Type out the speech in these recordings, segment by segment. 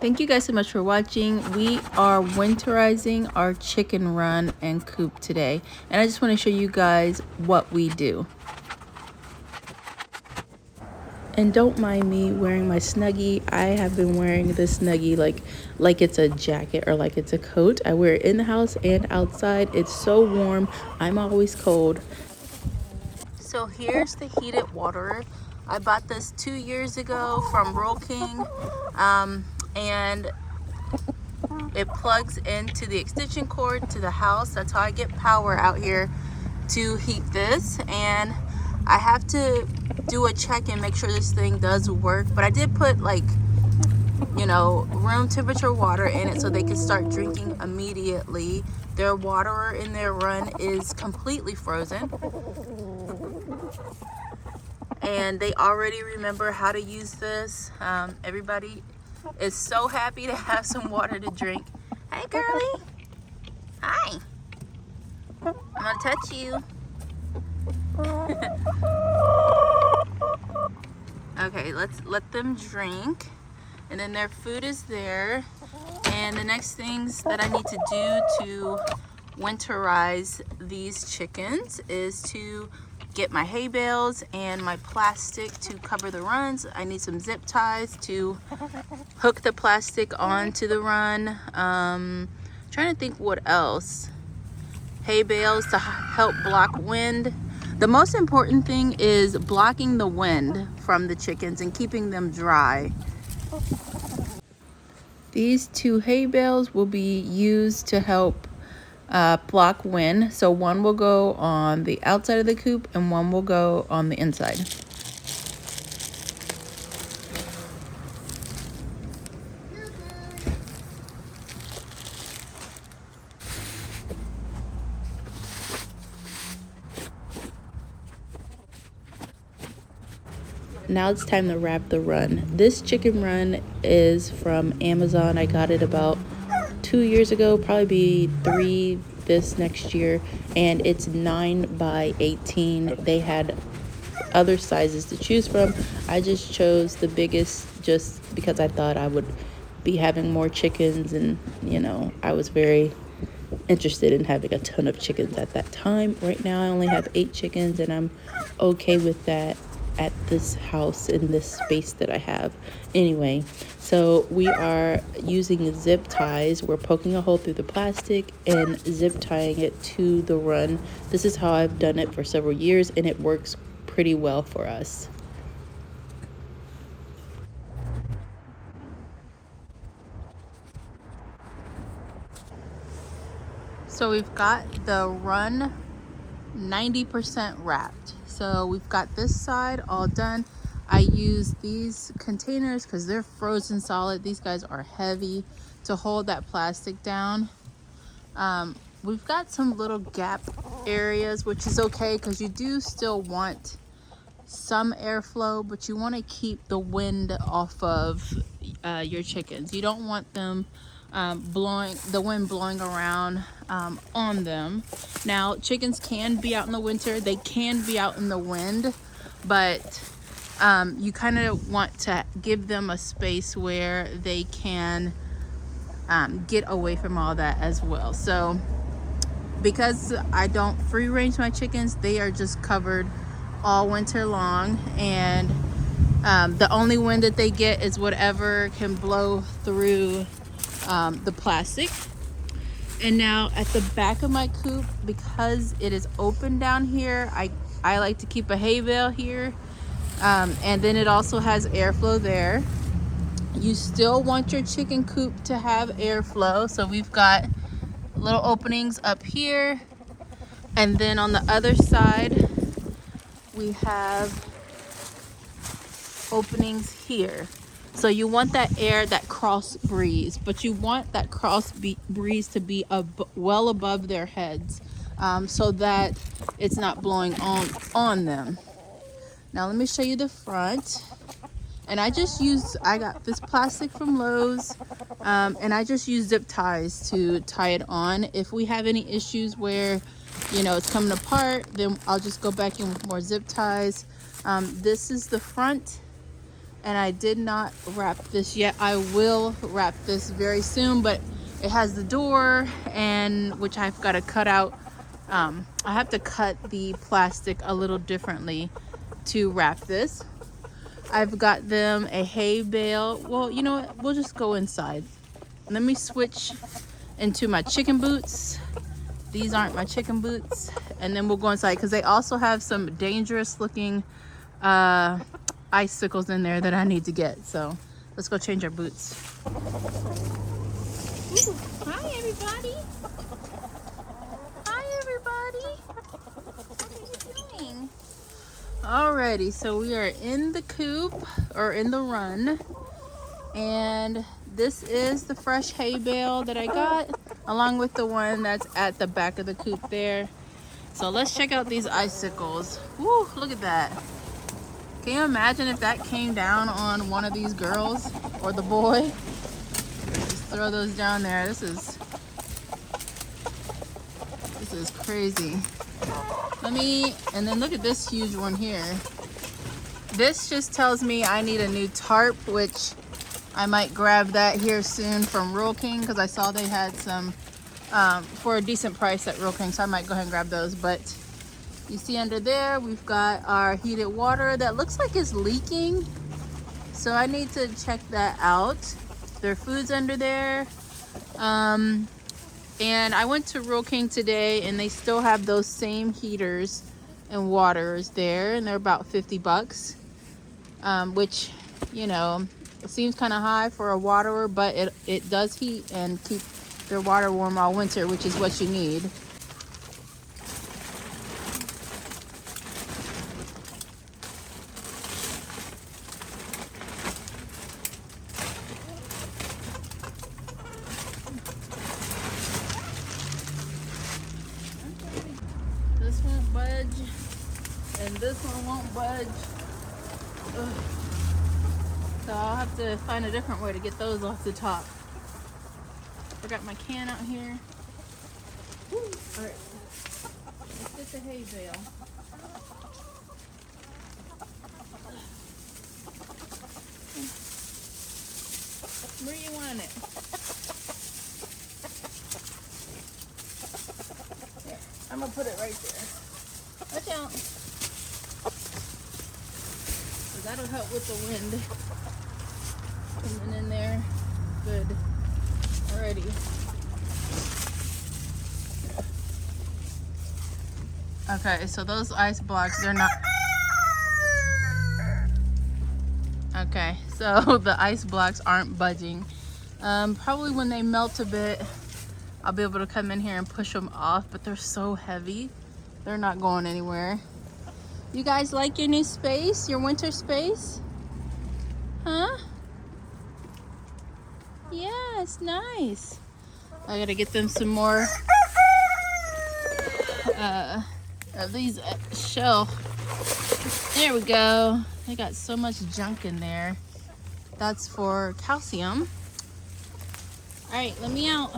Thank you guys so much for watching. We are winterizing our chicken run and coop today, and I just want to show you guys what we do. And don't mind me wearing my Snuggie. I have been wearing this Snuggie like it's a jacket or like it's a coat. I wear it in the house and outside. It's so warm. I'm always cold. So here's the heated water. I bought this 2 years ago from Roll King, and it plugs into the extension cord to the house. That's how I get power out here to heat this. And I have to do a check and make sure this thing does work. But I did put room temperature water in it so they can start drinking immediately. Their water in their run is completely frozen. And they already remember how to use this. Everybody is so happy to have some water to drink. Hey, girlie. Hi. I'm gonna touch you. Okay, let's let them drink. And then their food is there. And the next things that I need to do to winterize these chickens is to get my hay bales and my plastic to cover the runs. I need some zip ties to hook the plastic onto the run. Trying to think what else. Hay bales to help block wind. The most important thing is blocking the wind from the chickens and keeping them dry. These 2 hay bales will be used to help block wind. So one will go on the outside of the coop and one will go on the inside. Now it's time to wrap the run. This chicken run is from Amazon. I got it about 2 years ago, probably be 3 this next year, and it's 9 by 18. They had other sizes to choose from. I just chose the biggest just because I thought I would be having more chickens, and I was very interested in having a ton of chickens at that time. Right now I only have 8 chickens, and I'm okay with that at this house in this space that I have. Anyway, so we are using zip ties. We're poking a hole through the plastic and zip tying it to the run. This is how I've done it for several years, and it works pretty well for us. So we've got the run 90% wrapped. So we've got this side all done. I use these containers because they're frozen solid. These guys are heavy to hold that plastic down. We've got some little gap areas, which is okay because you do still want some airflow, but you want to keep the wind off of your chickens. You don't want them the wind blowing around on them. Now, chickens can be out in the winter. They can be out in the wind, but you kind of want to give them a space where they can get away from all that as well. So because I don't free range my chickens, they are just covered all winter long, and the only wind that they get is whatever can blow through the plastic. And now at the back of my coop, because it is open down here, I like to keep a hay bale here, and then it also has airflow there. You still want your chicken coop to have airflow, so we've got little openings up here, and then on the other side we have openings here. So you want that air, that cross breeze, but you want that cross breeze to be well above their heads, so that it's not blowing on them. Now let me show you the front. And I got this plastic from Lowe's, and I just use zip ties to tie it on. If we have any issues where it's coming apart, then I'll just go back in with more zip ties. This is the front. and I did not wrap this yet. I will wrap this very soon, but it has the door, and which I've got to cut out. I have to cut the plastic a little differently to wrap this. I've got them a hay bale. Well, you know what? We'll just go inside. Let me switch into my chicken boots. These aren't my chicken boots. And then we'll go inside because they also have some dangerous looking icicles in there that I need to get. So let's go change our boots. Ooh, hi everybody. Hi everybody. What are you doing? Alrighty, so we are in the coop, or in the run, and this is the fresh hay bale that I got, along with the one that's at the back of the coop there. So let's check out these icicles. Woo, look at that. Can you imagine if that came down on one of these girls or the boy? Just throw those down there. This is crazy. And then look at this huge one here. This just tells me I need a new tarp, which I might grab that here soon from Rural King, because I saw they had some for a decent price at Rural King, so I might go ahead and grab those. But you see under there, we've got our heated water that looks like it's leaking, so I need to check that out. Their food's under there. And I went to Rural King today, and they still have those same heaters and waters there, and they're about 50 bucks, which, you know, it seems kind of high for a waterer, but it does heat and keep their water warm all winter, which is what you need. This won't budge, and this one won't budge. Ugh. So I'll have to find a different way to get those off the top. Forgot my can out here. Woo. All right, let's get the hay bale. Where you want it? Here, I'm gonna put it right there. Watch out. So that'll help with the wind coming in there. Good. Alrighty. Okay, so those ice blocks, they're not... Okay, so the ice blocks aren't budging. Probably when they melt a bit, I'll be able to come in here and push them off, but they're so heavy. They're not going anywhere. You guys like your new space? Your winter space? Huh? Yeah, it's nice. I gotta get them some more of these shelf. There we go. They got so much junk in there. That's for calcium. All right, let me out.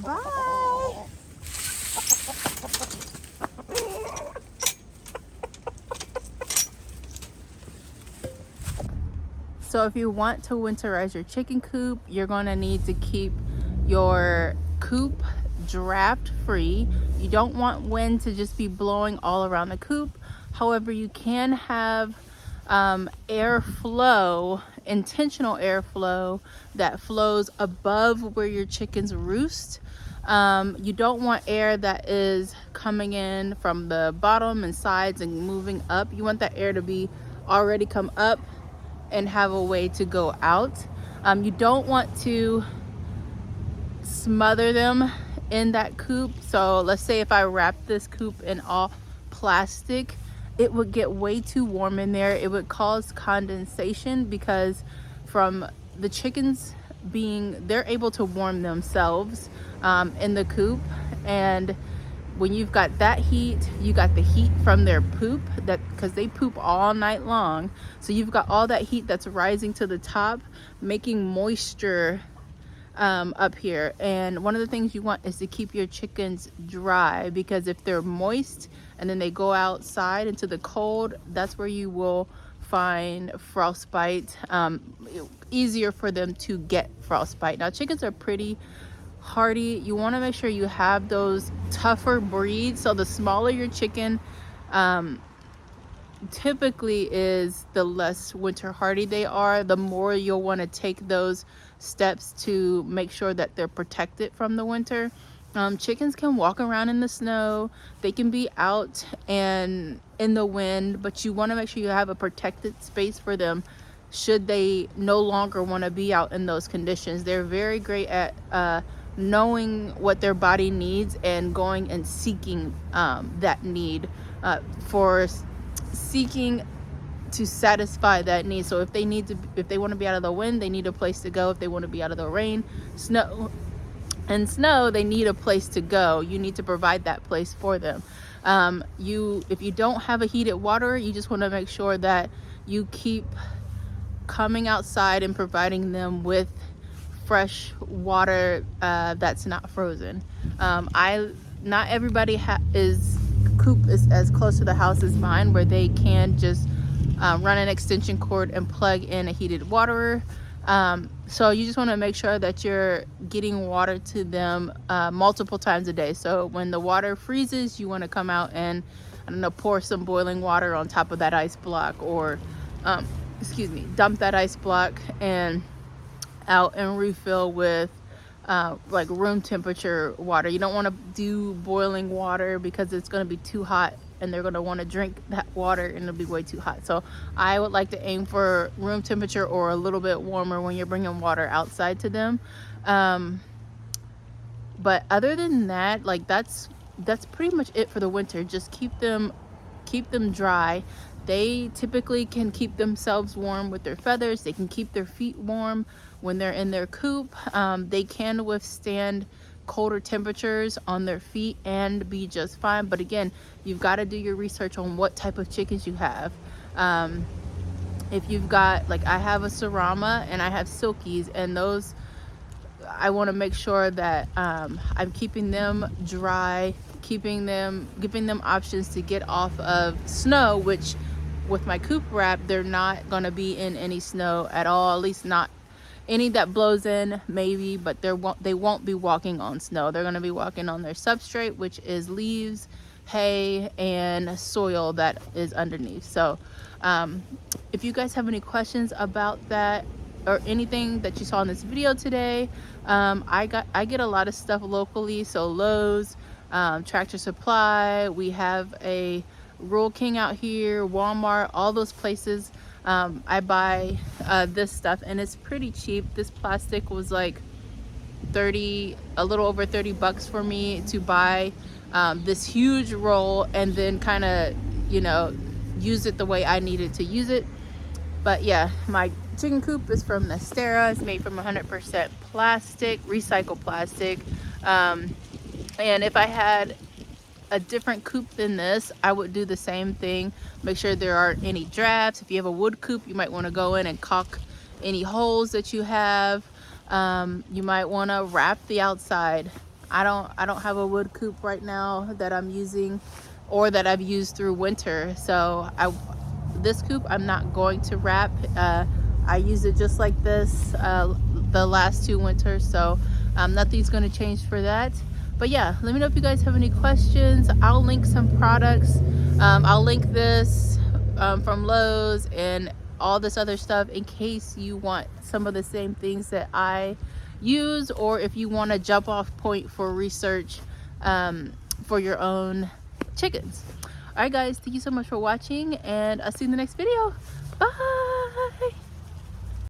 Bye. So if you want to winterize your chicken coop, you're going to need to keep your coop draft free. You don't want wind to just be blowing all around the coop. However, you can have airflow, intentional airflow that flows above where your chickens roost. You don't want air that is coming in from the bottom and sides and moving up. You want that air to be already come up and have a way to go out. You don't want to smother them in that coop. So let's say if I wrap this coop in all plastic, it would get way too warm in there. It would cause condensation, because from the chickens they're able to warm themselves in the coop, and when you've got that heat, you got the heat from their poop, that because they poop all night long, so you've got all that heat that's rising to the top, making moisture up here. And one of the things you want is to keep your chickens dry, because if they're moist and then they go outside into the cold, that's where you will find frostbite. Easier for them to get frostbite. Now chickens are pretty hardy. You want to make sure you have those tougher breeds. So the smaller your chicken typically is, the less winter hardy they are, the more you'll want to take those steps to make sure that they're protected from the winter. Chickens can walk around in the snow, they can be out and in the wind, but you want to make sure you have a protected space for them should they no longer want to be out in those conditions. They're very great at knowing what their body needs and going and seeking that need, for seeking to satisfy that need. So if they want to be out of the wind, they need a place to go. If they want to be out of the rain, snow, they need a place to go. You need to provide that place for them. If you don't have a heated water, you just want to make sure that you keep coming outside and providing them with fresh water that's not frozen. Not everybody coop is as close to the house as mine, where they can just run an extension cord and plug in a heated water. So you just want to make sure that you're getting water to them multiple times a day. So when the water freezes, you want to come out and, I don't know, pour some boiling water on top of that ice block, or dump that ice block and out and refill with like room temperature water. You don't want to do boiling water because it's going to be too hot and they're going to want to drink that water and it'll be way too hot. So I would like to aim for room temperature or a little bit warmer when you're bringing water outside to them. But other than that, like that's pretty much it for the winter. Just keep them dry. They typically can keep themselves warm with their feathers. They can keep their feet warm when they're in their coop. They can withstand colder temperatures on their feet and be just fine. But again, you've got to do your research on what type of chickens you have. If you've got, like I have a Serama and I have Silkies, and those I want to make sure that I'm keeping them dry, giving them options to get off of snow, which with my coop wrap, they're not going to be in any snow at all, at least not any that blows in, maybe, but they won't be walking on snow. They're going to be walking on their substrate, which is leaves, hay, and soil that is underneath. So if you guys have any questions about that or anything that you saw in this video today, I get a lot of stuff locally, so Lowe's, Tractor Supply, we have a Rural King out here, Walmart, all those places. I buy this stuff and it's pretty cheap. This plastic was like a little over 30 bucks for me to buy this huge roll and then kind of, use it the way I needed to use it. But yeah, my chicken coop is from Nestera. It's made from 100% plastic, recycled plastic. And if I had a different coop than this, I would do the same thing. Make sure there aren't any drafts. If you have a wood coop, you might want to go in and caulk any holes that you have. You might want to wrap the outside. I don't have a wood coop right now that I'm using or that I've used through winter, so this coop I'm not going to wrap. I use it just like this the last 2 winters, so nothing's going to change for that. But yeah, let me know if you guys have any questions. I'll link some products. I'll link this from Lowe's and all this other stuff in case you want some of the same things that I use, or if you want a jump off point for research for your own chickens. All right guys, thank you so much for watching, and I'll see you in the next video. Bye.